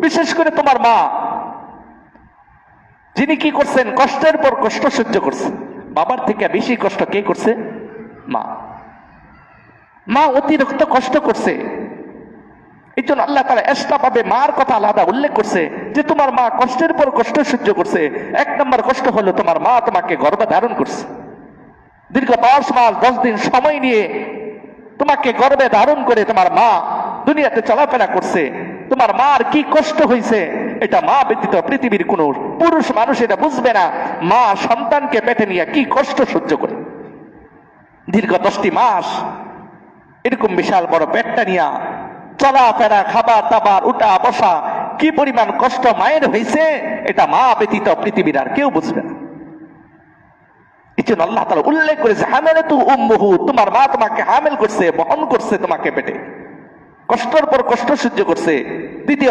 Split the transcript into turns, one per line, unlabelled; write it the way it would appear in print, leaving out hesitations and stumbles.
বিশেষ করে তোমার মা, যিনি কি করছেন, কষ্টের পর কষ্ট সহ্য করছেন। বাবার থেকে বেশি কষ্ট কে করছে? মা। মা অতিরিক্ত কষ্ট করছে। এই জন্য আল্লাহ তাআলা এক্সট্রা ভাবে মার কথা আলাদা উল্লেখ করছে যে তোমার মা কষ্টের পর কষ্ট সহ্য করছে। 1 নম্বর কষ্ট হলো তোমার মা তোমাকে গর্ভে ধারণ করছে। দীর্ঘ 10 মাস 10 দিন সময় নিয়ে তোমাকে গর্ভে ধারণ করে তোমার মা দুনিয়াতে চলাফেরা করছে। তোমার মার কি কষ্ট হয়েছে এটা মা ব্যতীত পৃথিবীর কোন পুরুষ মানুষ এটা বুঝবে না। মা সন্তানকে পেটে নিয়ে কি কষ্ট সহ্য করে দীর্ঘ 10টি মাস এরকম বিশাল বড় পেটটা নিয়ে চলাফেরা, খাবার দাবার, উঠা বসা, কি পরিমাণ কষ্ট মায়ের হয়েছে এটা মা ব্যতীত পৃথিবীর আর কেউ বুঝবে না। এই জন্য আল্লাহ তাআলা উল্লেখ করেছে হামালাতু উম্মুহু, তোমার মা তোমাকে হামেল করছে, বহন করছে তোমাকে পেটে, কষ্টের পর কষ্ট সহ্য করছে। দ্বিতীয়